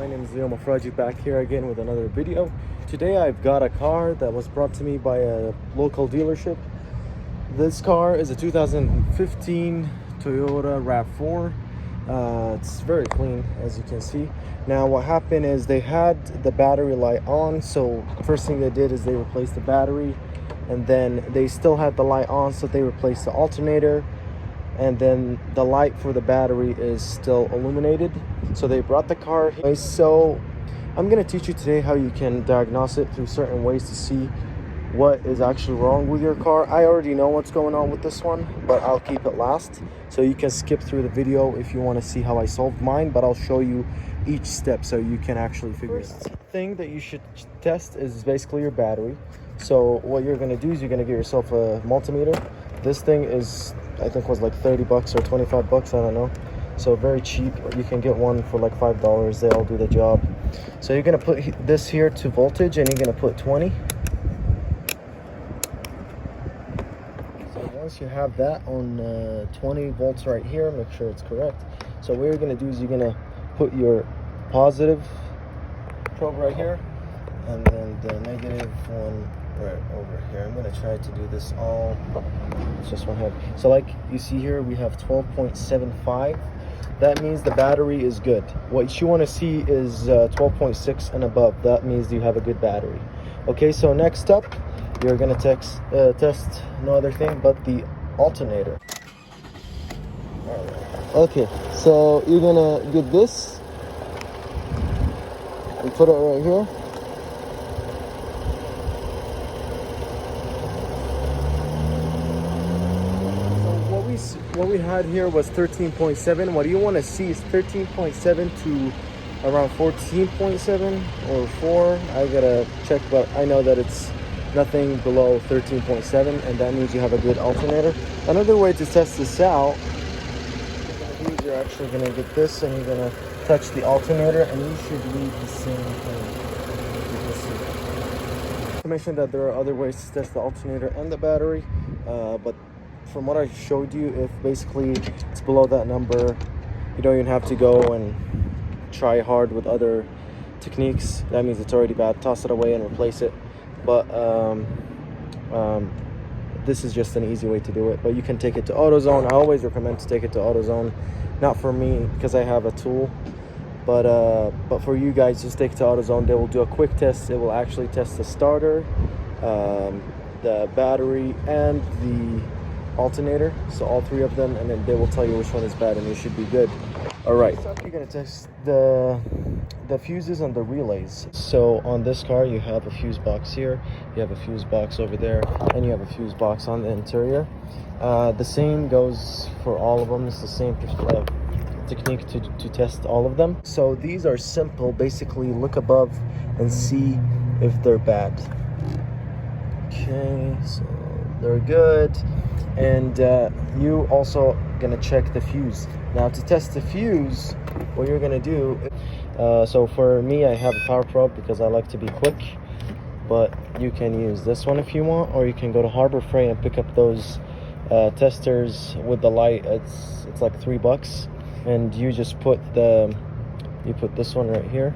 my name is Leo Mafraji, back here again with another video. Today I've got a car that was brought to me by a local dealership. This car is a 2015 Toyota RAV4. It's very clean, as you can see. Now what happened is they had the battery light on, so first thing they did is they replaced the battery, and then they still had the light on, so they replaced the alternator, and then the light for the battery is still illuminated. So they brought the car here. So I'm going to teach you today how you can diagnose it through certain ways to see what is actually wrong with your car. I already know what's going on with this one, but I'll keep it last, so you can skip through the video if you want to see how I solved mine, but I'll show you each step so you can actually figure it out. The thing that you should test is basically your battery. So what you're going to do is you're going to get yourself a multimeter. This thing is, I think, was like 30 bucks or 25 bucks, I don't know. So very cheap. You can get one for like $5. They all do the job. So you're going to put this here to voltage, and you're going to put 20. So once you have that on 20 volts right here, make sure it's correct. So what you're going to do is you're going to put your positive probe right here, and then the negative one right over here. I'm going to try to do this all, it's just one head. So like you see here, we have 12.75. That means the battery is good. What you want to see is 12.6 and above. That means you have a good battery. Okay, so next up, you're going to test no other thing but the alternator. Okay, so you're going to get this and put it right here. What we had here was 13.7. What you want to see is 13.7 to around 14.7 or 4. I gotta check, but I know that it's nothing below 13.7, and that means you have a good alternator. Another way to test this out, you're actually gonna get this, and you're gonna touch the alternator, and you should read the same thing. You can see. I mentioned that there are other ways to test the alternator and the battery, but from what I showed you, if basically it's below that number, you don't even have to go and try hard with other techniques. That means it's already bad. Toss it away and replace it. But this is just an easy way to do it. But you can take it to AutoZone. I always recommend to take it to AutoZone. Not for me, because I have a tool, but for you guys, just take it to AutoZone. They will do a quick test. It will actually test the starter, the battery, and the alternator, so all three of them, and then they will tell you which one is bad, and you should be good. All right, you're going to test the fuses and the relays. So on this car, you have a fuse box here, you have a fuse box over there, and you have a fuse box on the interior. The same goes for all of them. It's the same technique to test all of them. So these are simple. Basically, look above and see if they're bad. Okay, so they're good. And you also gonna check the fuse. Now to test the fuse, what you're gonna do, so for me, I have a power probe because I like to be quick, but you can use this one if you want, or you can go to Harbor Freight and pick up those testers with the light. It's like $3, and you just put this one right here.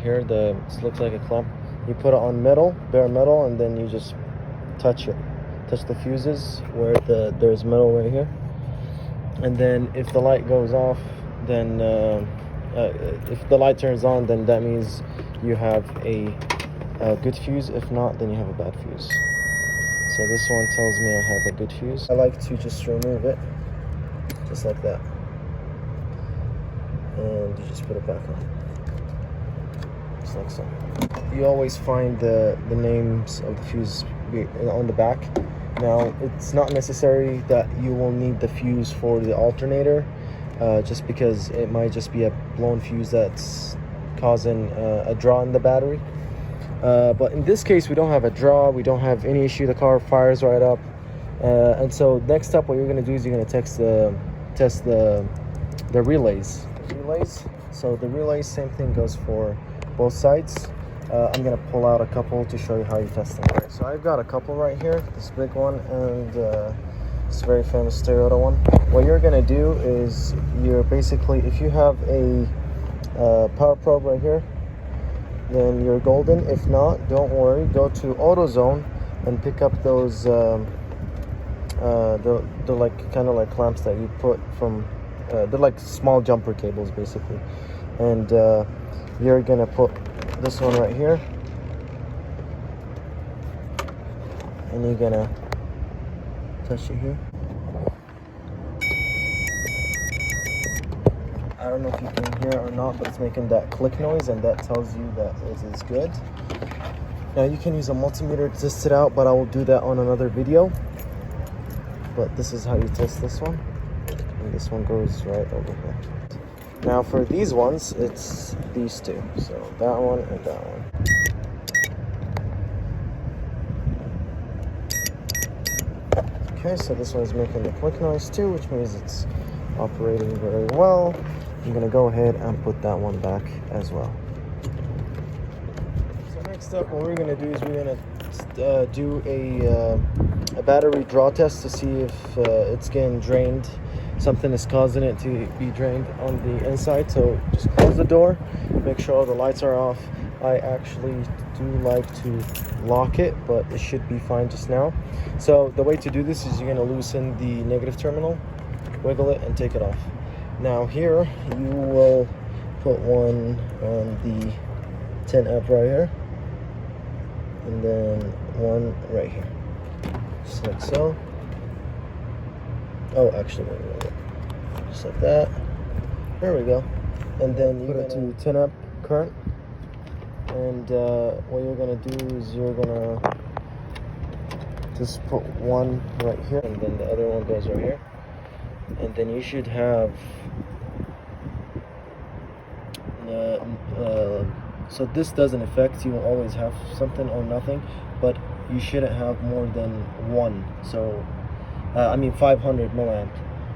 It looks like a clamp. You put it on bare metal, and then you just touch it. Touch the fuses where there's metal right here, and then if the light goes off, then if the light turns on, then that means you have a good fuse. If not, then you have a bad fuse. So this one tells me I have a good fuse. I like to just remove it just like that, and you just put it back on just like so. You always find the names of the fuse on the back. Now, it's not necessary that you will need the fuse for the alternator, just because it might just be a blown fuse that's causing a draw in the battery. But in this case, we don't have a draw, we don't have any issue, the car fires right up. And so next up, what you're going to do is you're going to test the relays. So the relays, same thing goes for both sides. I'm going to pull out a couple to show you how you test them. Okay, so I've got a couple right here, this big one and this very famous Toyota one. What you're going to do is you're basically, if you have a power probe right here, then you're golden. If not, don't worry, go to AutoZone and pick up those the like kind of like clamps that you put from they're like small jumper cables basically, and you're gonna put this one right here, and you're gonna touch it here. I don't know if you can hear it or not, but it's making that click noise, and that tells you that it is good. Now you can use a multimeter to test it out, but I will do that on another video. But this is how you test this one, and this one goes right over here. Now for these ones, it's these two, so that one and that one. Okay, so this one's making the click noise too, which means it's operating very well. I'm gonna go ahead and put that one back as well. So next up, what we're gonna do is we're gonna do a battery draw test to see if it's getting drained. Something is causing it to be drained on the inside. So just close the door, make sure all the lights are off. I actually do like to lock it, but it should be fine just now. So the way to do this is you're gonna loosen the negative terminal, wiggle it, and take it off. Now here you will put one on the 10 amp right here, and then one right here, just like so. Oh, actually, wait. Just like that. There we go. And then you put it to 10 amp current. And what you're gonna do is you're gonna just put one right here, and then the other one goes right here. And then you should have so this doesn't affect, you will always have something or nothing, but you shouldn't have more than one. So I mean 500 milliamp.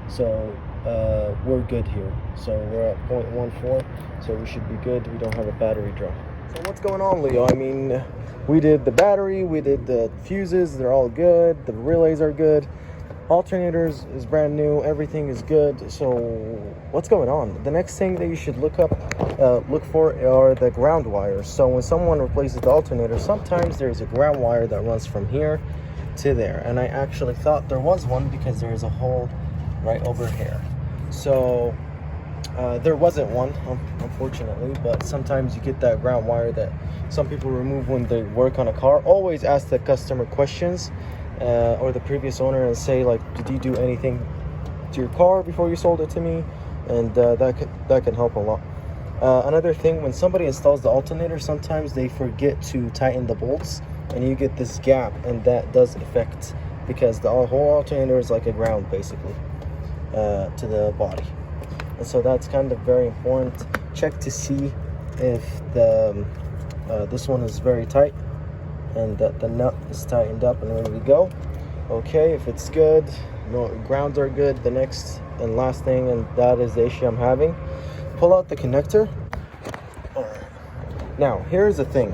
So we're good here. So we're at 0.14, so we should be good. We don't have a battery draw. So what's going on, Leo? I mean, we did the battery, we did the fuses, they're all good, the relays are good, alternators is brand new, everything is good. So what's going on? The next thing that you should look for are the ground wires. So when someone replaces the alternator, sometimes there's a ground wire that runs from here to there, and I actually thought there was one because there is a hole right over here. So there wasn't one, unfortunately, but sometimes you get that ground wire that some people remove when they work on a car. Always ask the customer questions or the previous owner and say, like, did you do anything to your car before you sold it to me? And that can help a lot. Another thing, when somebody installs the alternator, sometimes they forget to tighten the bolts, and you get this gap, and that does affect, because the whole alternator is like a ground basically to the body. And so that's kind of very important. Check to see if the this one is very tight and that the nut is tightened up and ready to go. Okay, if it's good, no grounds are good. The next and last thing, and that is the issue I'm having, pull out the connector. All right. Now here's the thing: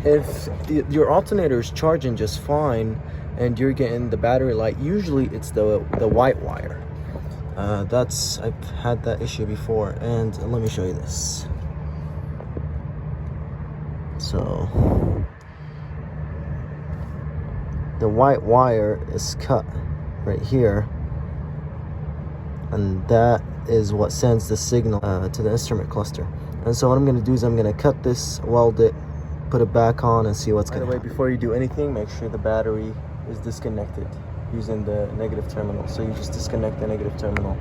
if your alternator is charging just fine and you're getting the battery light, usually it's the white wire. I've had that issue before, and let me show you this. So the white wire is cut right here, and that is what sends the signal to the instrument cluster. And so what I'm going to do is I'm going to cut this, weld it, put it back on, and see what's going to happen. By the way, before you do anything, make sure the battery is disconnected using the negative terminal. So you just disconnect the negative terminal,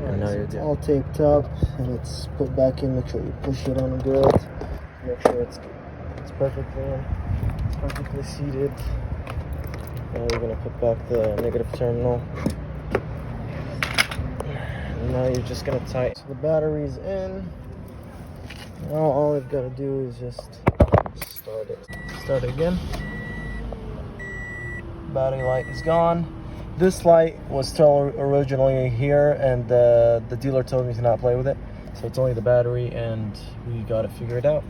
and now you're good. It's all taped up and it's put back in. Make sure you push it on good. Make sure it's perfectly in. It's perfectly seated. Now you're gonna put back the negative terminal. And now you're just gonna tighten. So the battery's in. Now all we've got to do is just start it. Start it again. Battery light is gone. This light was still originally here, and the dealer told me to not play with it. So it's only the battery, and we got to figure it out.